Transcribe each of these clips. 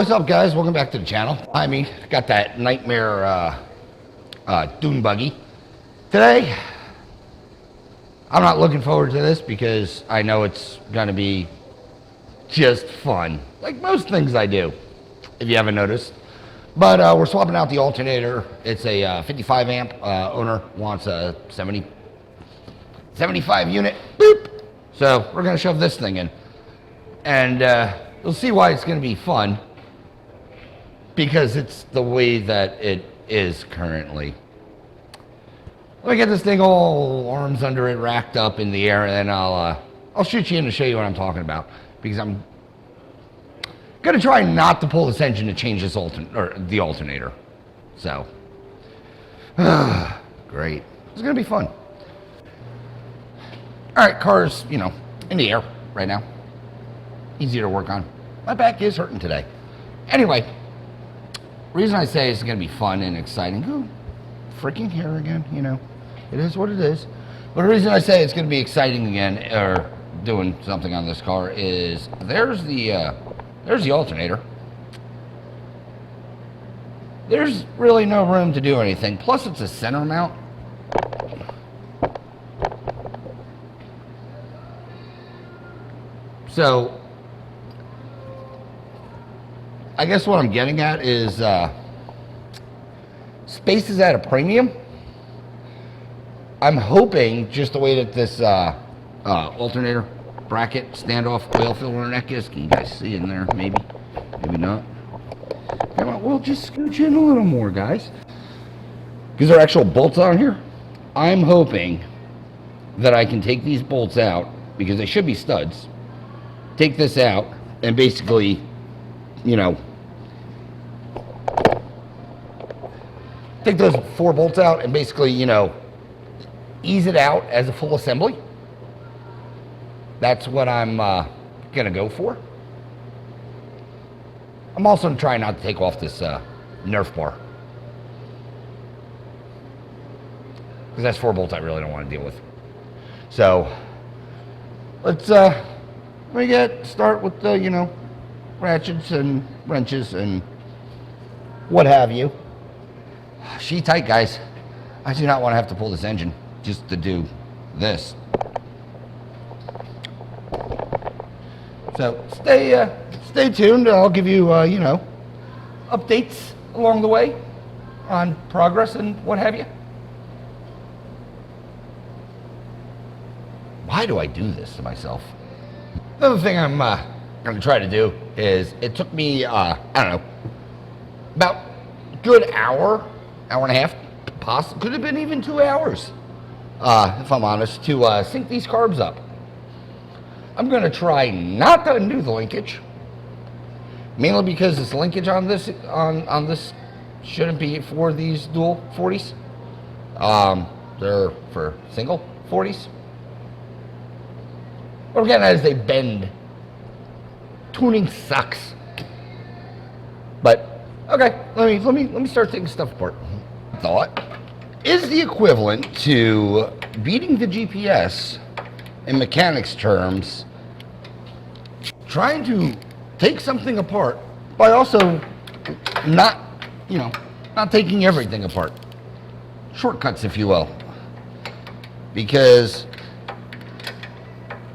What's up, guys? Welcome back to the channel. Got that nightmare Dune buggy. Today, I'm not looking forward to this because I know it's gonna be just fun, like most things I do, if you haven't noticed. But we're swapping out the alternator. It's a 55 amp. Owner wants a 75 unit. Boop. So we're gonna shove this thing in, and you'll see why it's gonna be fun, because it's the way that it is currently. Let me get this thing all arms under it, racked up in the air, and then I'll shoot you in to show you what I'm talking about, because I'm gonna try not to pull this engine to change this the alternator. So, great. It's gonna be fun. All right, car's, in the air right now. Easier to work on. My back is hurting today. Anyway, reason I say it's going to be fun and exciting. Ooh, freaking hair again, It is what it is. But the reason I say it's going to be exciting again, or doing something on this car, is there's the alternator. There's really no room to do anything. Plus, it's a center mount. So, I guess what I'm getting at is space is at a premium. I'm hoping just the way that this alternator bracket standoff oil filter neck is. Can you guys see in there? Maybe not. Come on, we'll just scooch in a little more, guys. Because there are actual bolts on here. I'm hoping that I can take these bolts out, because they should be studs. Take this out and basically, take those 4 bolts out and basically, ease it out as a full assembly. That's what I'm gonna go for. I'm also trying not to take off this Nerf bar, because that's 4 bolts I really don't want to deal with. So let's start with the ratchets and wrenches and what have you. Sheet tight, guys. I do not want to have to pull this engine just to do this. So stay tuned. I'll give you updates along the way on progress and what have you. Why do I do this to myself? Another thing I'm going to try to do is, it took me I don't know, about a good hour and a half, possibly could have been even 2 hours, if I'm honest, to sync these carbs up. I'm going to try not to undo the linkage, mainly because this linkage on this shouldn't be for these dual 40s. They're for single 40s. What I'm getting at is they bend. Tuning sucks. But okay, let me start taking stuff apart. Thought is the equivalent to beating the GPS in mechanics terms, trying to take something apart by also not taking everything apart. Shortcuts, if you will. Because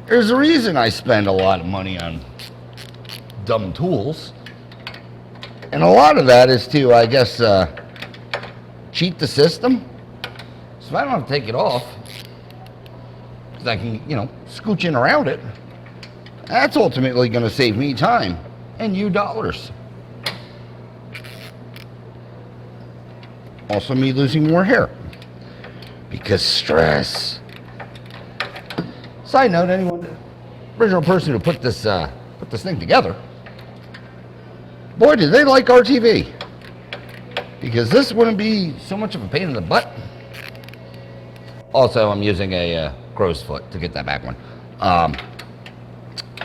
there's a reason I spend a lot of money on dumb tools, and a lot of that is to, I guess, cheat the system. So if I don't have to take it off, because I can, scooch in around it, that's ultimately going to save me time and you dollars. Also, me losing more hair because stress. Side note: the original person who put this thing together, boy, did they like RTV, because this wouldn't be so much of a pain in the butt. Also, I'm using a crow's foot to get that back one.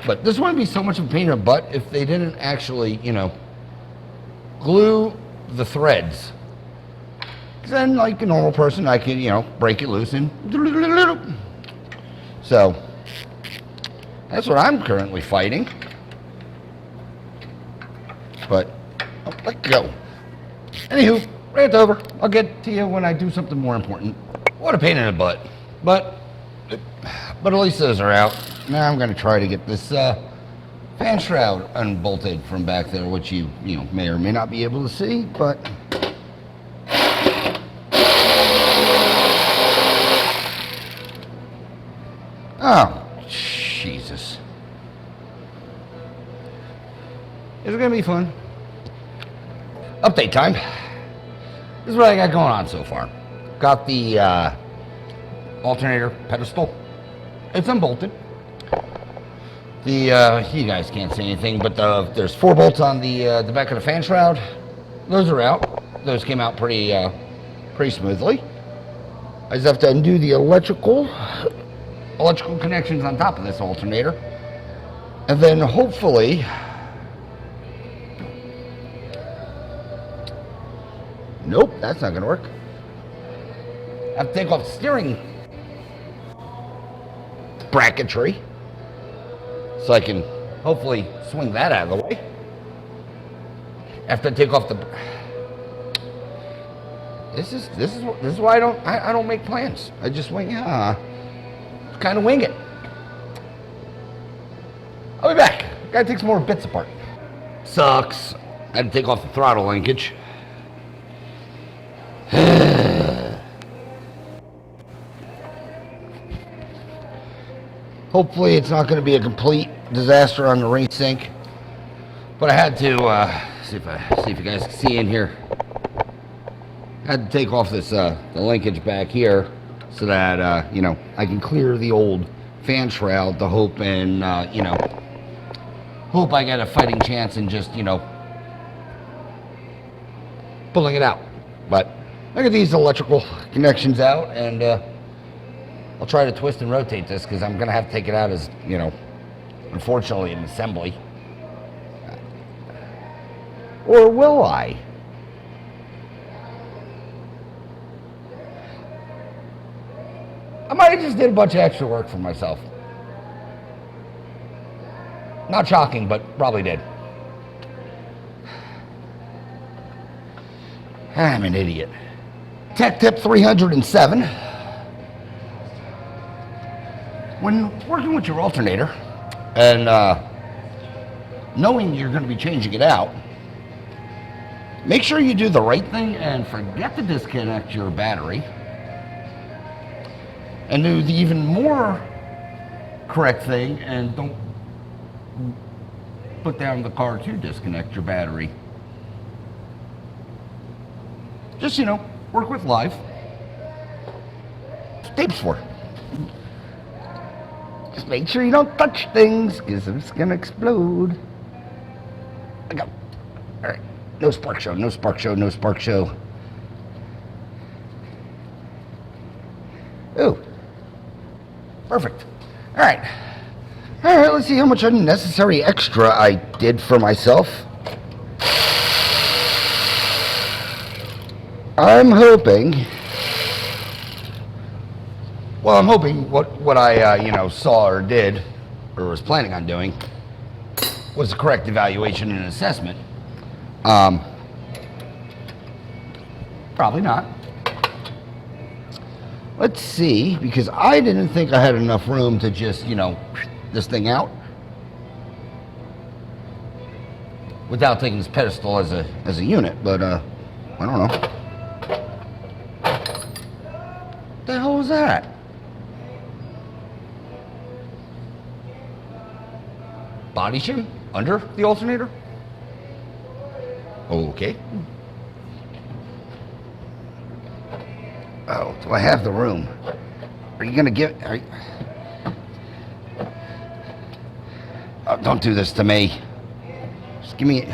But this wouldn't be so much of a pain in the butt if they didn't actually, glue the threads. Then, like a normal person, I could, break it loose and. So that's what I'm currently fighting. But go. Anywho, rant over. I'll get to you when I do something more important. What a pain in the butt. But at least those are out. Now I'm going to try to get this fan shroud unbolted from back there, which you may or may not be able to see, but oh, Jesus. It's going to be fun. Update time. This is what I got going on so far. Got the alternator pedestal. It's unbolted. You guys can't see anything, but there's 4 bolts on the back of the fan shroud. Those are out. Those came out pretty smoothly. I just have to undo the electrical connections on top of this alternator, and then hopefully, nope, that's not going to work. I have to take off the steering bracketry so I can hopefully swing that out of the way. After I take off the, this is why I don't make plans. I just kind of wing it. I'll be back. Gotta take some more bits apart. Sucks. I had to take off the throttle linkage. Hopefully it's not going to be a complete disaster on the ring sink, but I had to see if you guys can see in here. I had to take off this the linkage back here so that I can clear the old fan shroud to hope and hope I get a fighting chance in just pulling it out. But I got these electrical connections out, and I'll try to twist and rotate this because I'm going to have to take it out as, unfortunately, an assembly. Or will I? I might have just did a bunch of extra work for myself. Not shocking, but probably did. I'm an idiot. Tech tip 307. When working with your alternator and knowing you're going to be changing it out, make sure you do the right thing and forget to disconnect your battery. And do the even more correct thing and don't put down the car to disconnect your battery. Just, work with live. Tapes for. Just make sure you don't touch things, because it's going to explode. I go. All right. No spark show, no spark show, no spark show. Ooh. Perfect. All right. All right, let's see how much unnecessary extra I did for myself. I'm hoping what I, saw or did, or was planning on doing, was the correct evaluation and assessment. Probably not. Let's see, because I didn't think I had enough room to just, this thing out without taking this pedestal as a unit, but I don't know. What the hell was that? Body shim under the alternator? Okay. Oh, do I have the room? Are you gonna give? Oh, don't do this to me. Just give me.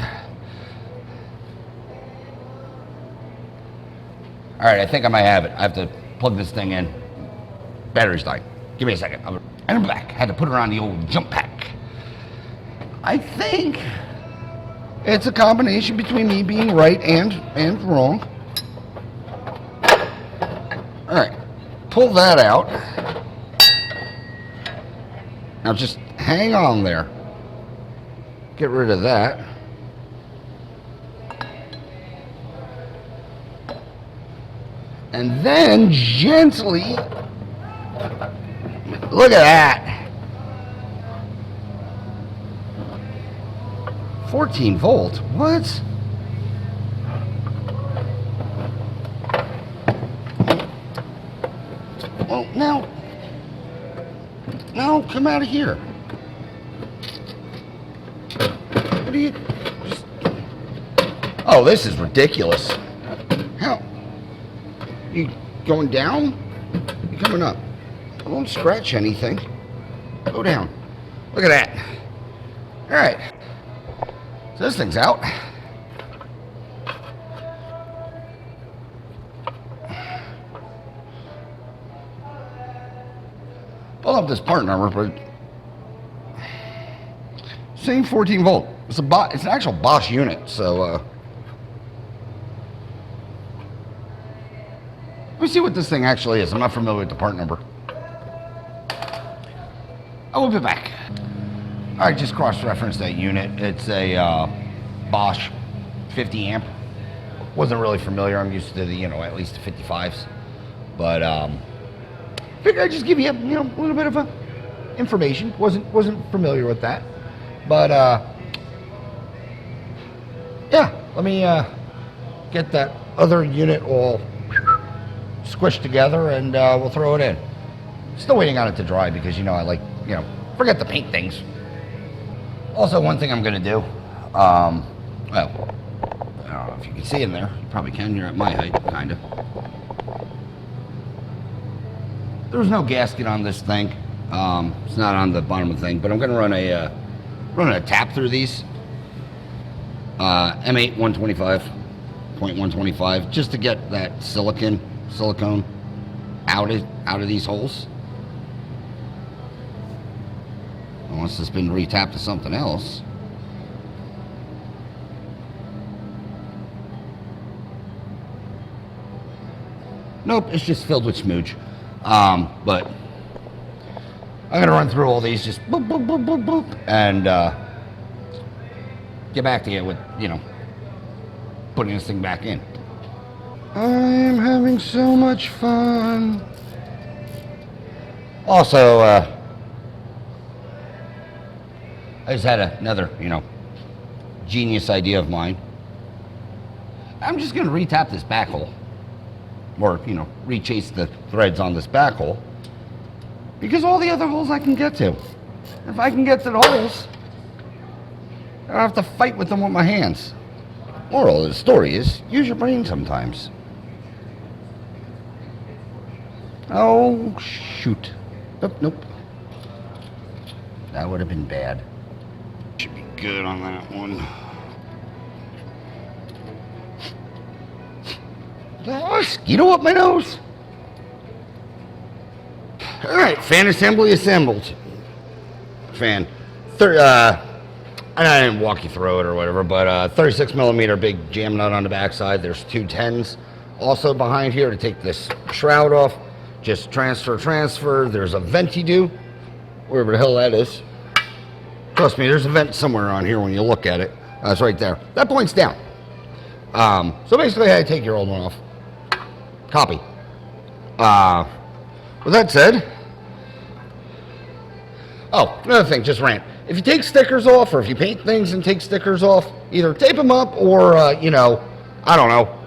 All right, I think I might have it. I have to plug this thing in. Battery's dying. Give me a second. And I'm back. Had to put her on the old jump pack. I think it's a combination between me being right and wrong. All right, pull that out. Now just hang on there. Get rid of that. And then gently, look at that. 14 volt, what? Well, now, come out of here. What are you, oh, this is ridiculous. How? You going down? You coming up? I won't scratch anything. Go down. Look at that. All right. So this thing's out. Pull up this part number, but same 14 volt. It's an actual Bosch unit. So let me see what this thing actually is. I'm not familiar with the part number. I will be back. All right, just cross-reference that unit. It's a Bosch 50 amp. Wasn't really familiar. I'm used to the, at least the 55s. But figured I'd just give you, a little bit of information. Wasn't familiar with that. But yeah, let me get that other unit all squished together and we'll throw it in. Still waiting on it to dry because I like, forget to paint things. Also, one thing I'm gonna do, well, I don't know if you can see in there. You probably can. You're at my height, kind of. There's no gasket on this thing. It's not on the bottom of the thing, but I'm gonna run a tap through these. M8 125.125, just to get that silicone out of these holes. Unless it's been retapped to something else. Nope, it's just filled with smooge. But I'm gonna run through all these, just boop, boop, boop, boop, boop, and get back to you with, putting this thing back in. I'm having so much fun. Also, I just had another, genius idea of mine. I'm just going to retap this back hole. Or, rechase the threads on this back hole. Because all the other holes I can get to. If I can get to the holes, I don't have to fight with them with my hands. Moral of the story is, use your brain sometimes. Oh, shoot. Nope. That would have been bad. Should be good on that one. Oh, mosquito up my nose. All right, fan assembly assembled. Fan. I didn't walk you through it or whatever, but 36 millimeter big jam nut on the backside. There's two 10s also behind here to take this shroud off. Just transfer. There's a vent you do, wherever the hell that is. Trust me, there's a vent somewhere on here when you look at it. It's right there. That points down. So basically, I take your old one off. Copy. With that said, oh, another thing, just rant. If you take stickers off, or if you paint things and take stickers off, either tape them up or, I don't know,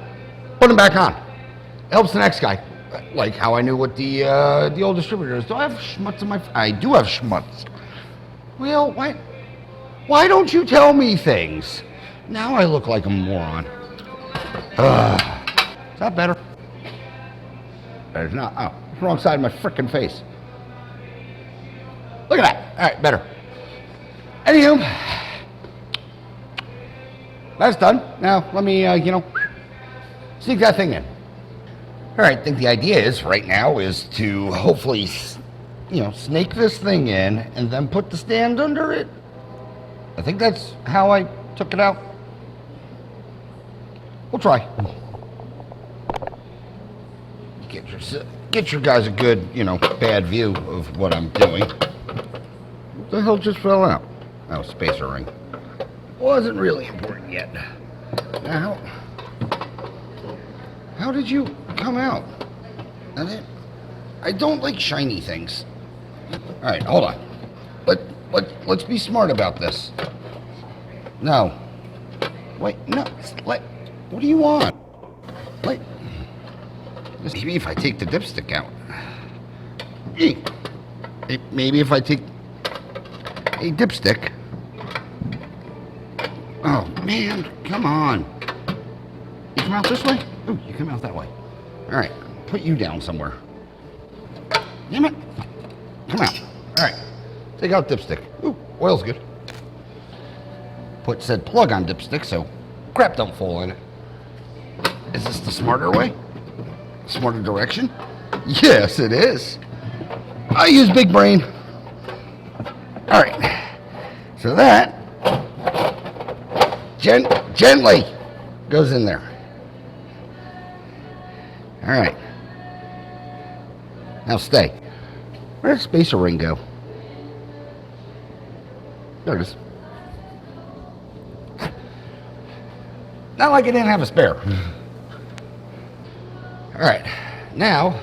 put them back on. It helps the next guy. Like how I knew what the old distributor is. Do I have schmutz in my... I do have schmutz. Well, why don't you tell me things? Now I look like a moron. Is that better? It's not. Oh, it's the wrong side of my frickin' face. Look at that. All right, better. Anywho, that's done. Now, let me, sneak that thing in. All right, I think the idea is, right now, is to hopefully, snake this thing in and then put the stand under it. I think that's how I took it out. We'll try. Get your guys a good, bad view of what I'm doing. What the hell just fell out? Oh, spacer ring. Wasn't really important yet. Now, how did you come out. And it, I don't like shiny things. All right, hold on. Let's be smart about this. No. Wait, no. What do you want? Wait. Maybe if I take the dipstick out. Maybe if I take a dipstick. Oh, man. Come on. You come out this way? Ooh, you come out that way. All right. Put you down somewhere. Damn it. Come out. All right. Take out dipstick. Ooh, oil's good. Put said plug on dipstick so crap don't fall in it. Is this the smarter way? Smarter direction? Yes, it is. I use big brain. All right. So that gently goes in there. All right. Now stay. Where did spacer ring go? There it is. Not like I didn't have a spare. All right, now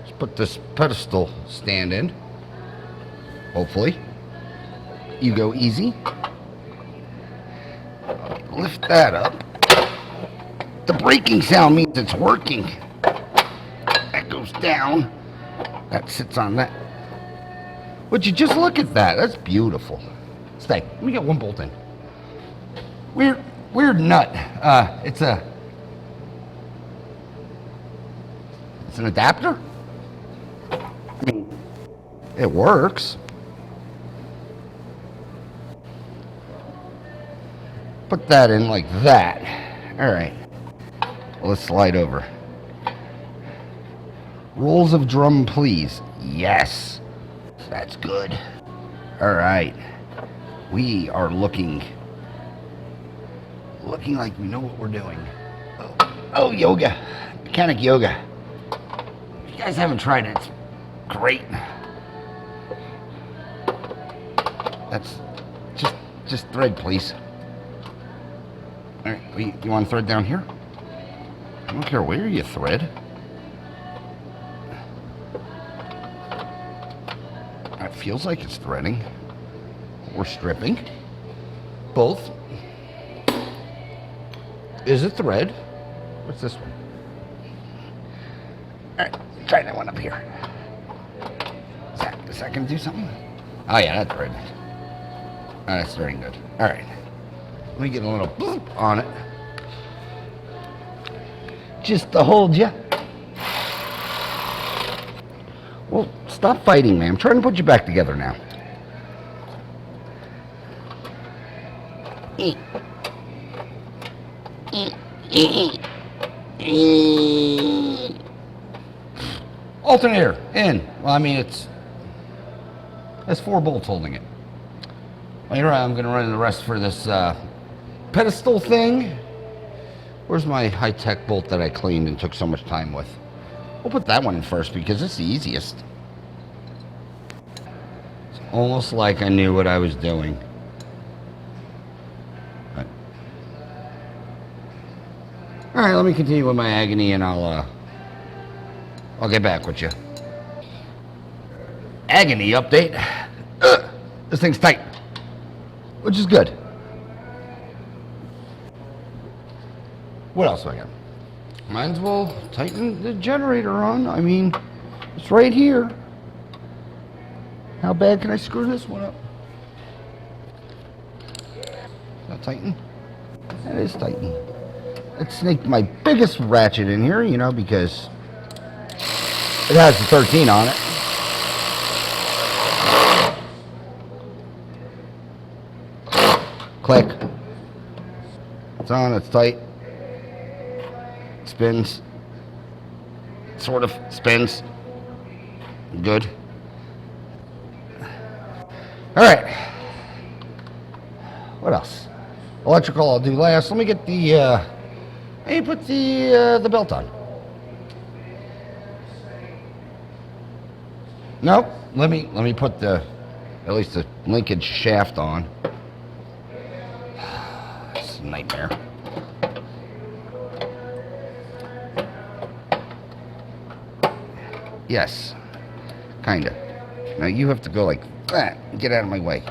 let's put this pedestal stand in. Hopefully, you go easy. Lift that up. The braking sound means it's working. That goes down. That sits on that. Would you just look at that? That's beautiful. Stay. Let me get one bolt in. Weird nut. It's an adapter. I mean, it works. Put that in like that. All right. Well, let's slide over. Rolls of drum, please. Yes. That's good. All right. We are looking like we know what we're doing. Oh, yoga. Mechanic yoga. If you guys haven't tried it, it's great. That's just thread, please. All right, you want thread down here? I don't care where you thread. It feels like it's threading. Or stripping. Both. Is it thread? What's this one? All right, try that one up here. Is that gonna do something? Oh yeah, that's thread. Oh, that's very good. All right, let me get a little bloop on it, just to hold you. Well, stop fighting, man. I'm trying to put you back together now. Alternator in. Well, I mean, there's 4 bolts holding it. Later on, I'm going to run the rest for this pedestal thing. Where's my high-tech bolt that I cleaned and took so much time with? We'll put that one in first because it's the easiest. It's almost like I knew what I was doing. All right, let me continue with my agony, and I'll get back with you. Agony update. This thing's tight, which is good. What else do I got? Might as well tighten the generator on. I mean, it's right here. How bad can I screw this one up? Is that tighten? That is tighten. Let's sneak my biggest ratchet in here, you know, because it has the 13 on it. Click. It's on, it's tight. Spins. Sort of spins. Good. Alright. What else? Electrical I'll do last. Let me get the Hey, put the belt on. Nope. Let me put at least the linkage shaft on. It's a nightmare. Yes. Kinda. Now you have to go like that and get out of my way.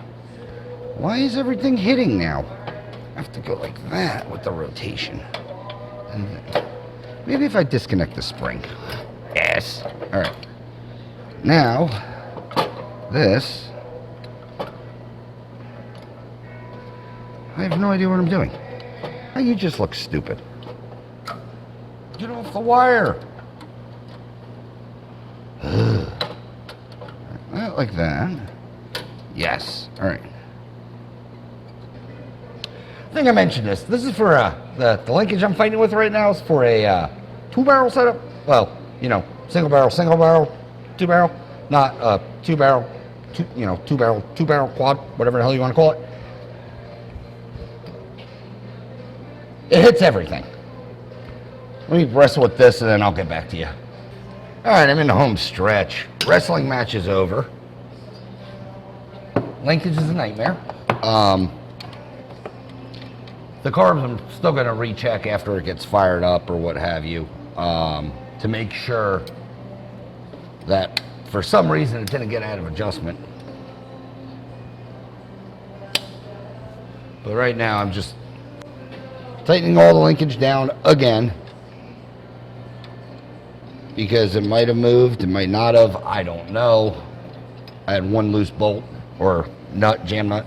Why is everything hitting now? I have to go like that with the rotation. And then, maybe if I disconnect the spring. Yes. Alright. Now, this. I have no idea what I'm doing. Now you just look stupid. Get off the wire. Not like that. Yes. All right. I think I mentioned this. This is for the linkage I'm fighting with right now is for a 2-barrel setup. Well, you know, single barrel, 2-barrel, not 2-barrel, 2-barrel quad, whatever the hell you want to call it. It hits everything. Let me wrestle with this and then I'll get back to you. All right, I'm in the home stretch. Wrestling match is over. Linkage is a nightmare. The carbs I'm still going to recheck after it gets fired up or what have you to make sure that for some reason it didn't get out of adjustment. But right now I'm just tightening all the linkage down again because it might have moved, it might not have, I don't know. I had one loose bolt or nut, jam nut.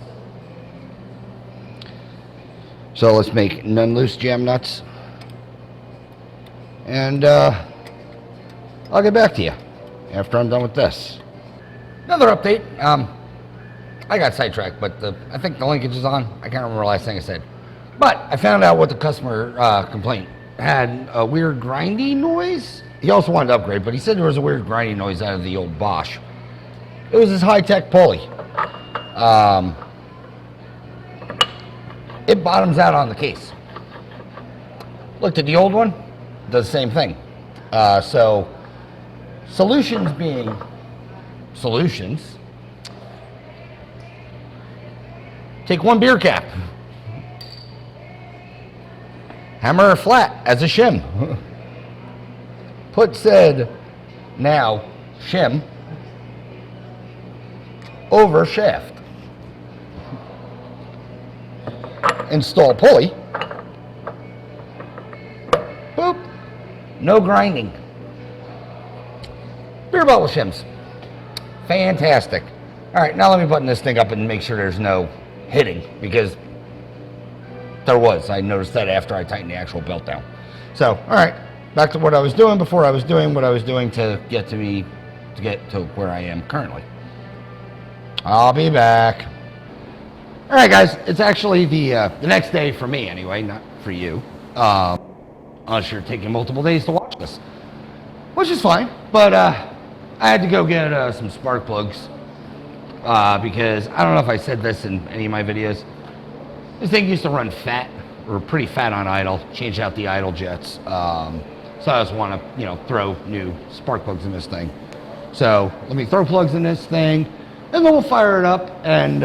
So let's make none loose jam nuts. And I'll get back to you after I'm done with this. Another update. I got sidetracked, but I think the linkage is on. I can't remember the last thing I said. But I found out what the customer complaint had a weird grinding noise. He also wanted to upgrade, but he said there was a weird grinding noise out of the old Bosch. It was his high-tech pulley. It bottoms out on the case. Looked at the old one, does the same thing. So, solutions being solutions. Take one beer cap. Hammer it flat as a shim. Put said now shim over shaft. Install pulley. Boop. No grinding. Beer bottle shims. Fantastic. All right, now let me button this thing up and make sure there's no hitting because there was. I noticed that after I tightened the actual belt down. So, all right, back to what I was doing before I was doing what I was doing to get to where I am currently. I'll be back. All right, guys, it's actually the next day for me anyway, not for you. Unless you're taking multiple days to watch this, which is fine. But I had to go get some spark plugs because I don't know if I said this in any of my videos. This thing used to run fat, or pretty fat on idle. Changed out the idle jets, so I just want to, throw new spark plugs in this thing. So let me throw plugs in this thing, and then we'll fire it up and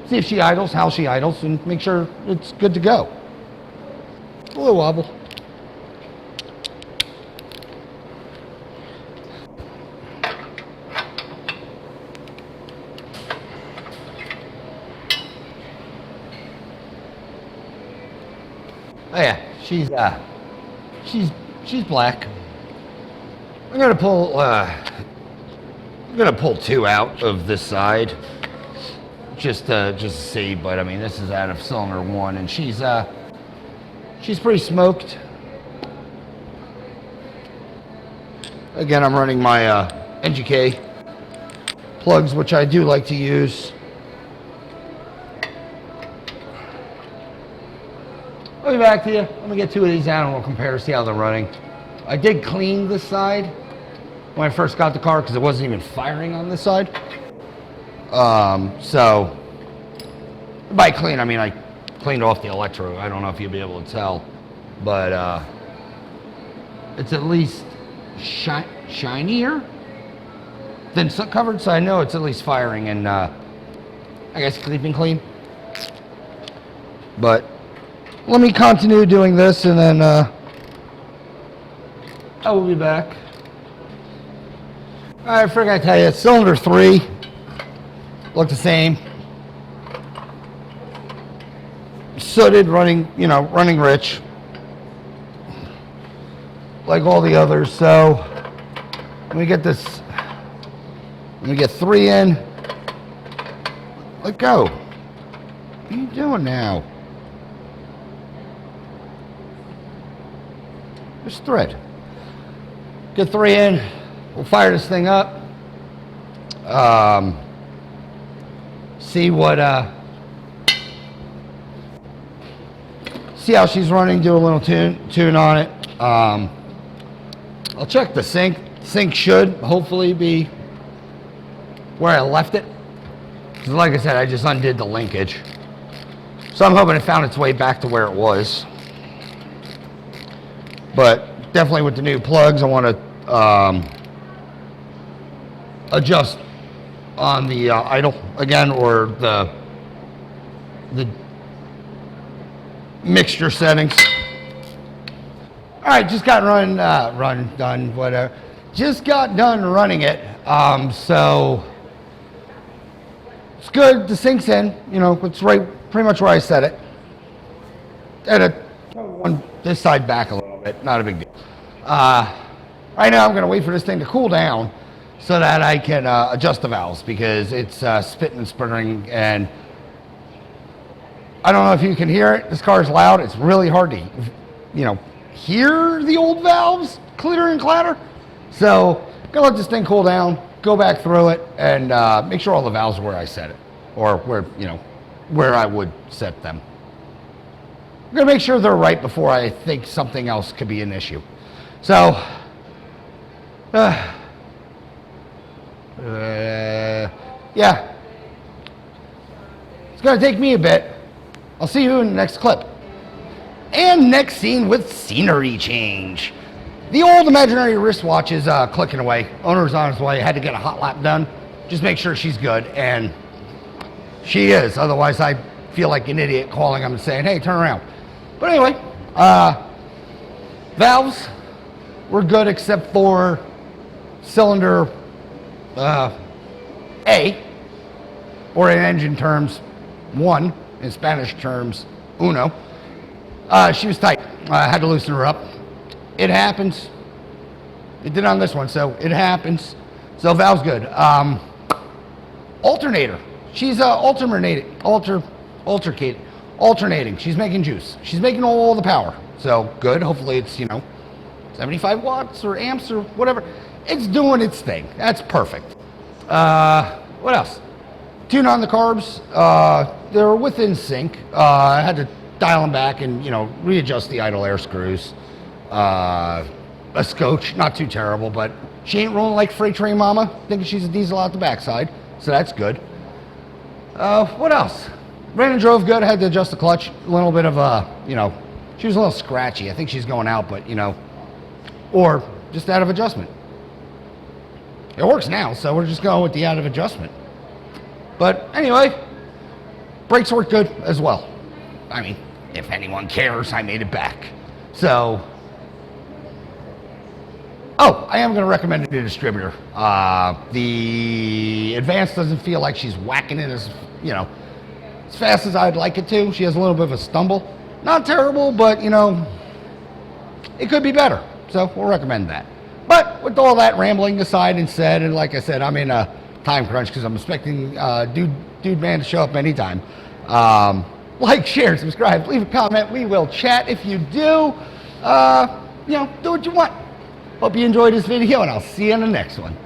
see if she idles, how she idles, and make sure it's good to go. A little wobble. Oh yeah, she's black. I'm gonna pull two out of this side, just to see. But I mean, this is out of cylinder one, and she's pretty smoked. Again, I'm running my NGK plugs, which I do like to use. I'll be back to you. Let me get two of these out and we'll compare, see how they're running. I did clean this side when I first got the car because it wasn't even firing on this side. So by clean, I mean I cleaned off the electrode. I don't know if you'll be able to tell, but it's at least shinier than soot covered, so I know it's at least firing and I guess keeping clean. But let me continue doing this and then I will be back I forgot to tell you, cylinder 3 looked the same. Sooted, running, running rich, like all the others. So let me get this. Let me get 3 in. Let go. What are you doing now? There's thread. Get 3 in. We'll fire this thing up. See what. See how she's running. Do a little tune on it. I'll check the sink. Sink should hopefully be where I left it. Because like I said, I just undid the linkage. So I'm hoping it found its way back to where it was. But definitely with the new plugs, I want to adjust on the idle again, or the mixture settings. All right, just got done, whatever. Just got done running it. So it's good. The sink's in. It's right, pretty much where I set it. And this side back a little bit. Not a big deal. Right now, I'm gonna wait for this thing to cool down so that I can adjust the valves, because it's spitting and sputtering, and I don't know if you can hear it. This car is loud. It's really hard to, hear the old valves clitter and clatter. So gonna let this thing cool down, go back through it, and make sure all the valves are where I set it, or where I would set them. I'm gonna make sure they're right before I think something else could be an issue. So, yeah, it's gonna take me a bit. I'll see you in the next clip. And next scene with scenery change. The old imaginary wristwatch is clicking away. Owner's on his way. Had to get a hot lap done. Just make sure she's good, and she is. Otherwise, I feel like an idiot calling him and saying, "Hey, turn around." But anyway, valves were good except for cylinder A, or in engine terms, 1, in Spanish terms, uno. She was tight. I had to loosen her up. It happens. It did on this one, so it happens. So valve's good. Alternator. She's alternating. She's making juice. She's making all the power. So good. Hopefully it's 75 watts or amps or whatever. It's doing its thing. That's perfect. What else? Tune on the carbs. They're within sync. I had to dial them back and readjust the idle air screws. A scotch, not too terrible, but she ain't rolling like freight train mama, thinking she's a diesel out the backside, so that's good. What else? Ran and drove good. I had to adjust the clutch. A little bit of she was a little scratchy. I think she's going out, but or just out of adjustment. It works now, so we're just going with the out of adjustment. But anyway, brakes work good as well. I mean, if anyone cares, I made it back. So, I am going to recommend a new distributor. The Advance doesn't feel like she's whacking it as fast as I'd like it to. She has a little bit of a stumble. Not terrible, but it could be better. So we'll recommend that. But with all that rambling aside and said, and like I said, I'm in a time crunch because I'm expecting Dude Man to show up anytime. Like, share, subscribe, leave a comment. We will chat. If you do, do what you want. Hope you enjoyed this video, and I'll see you in the next one.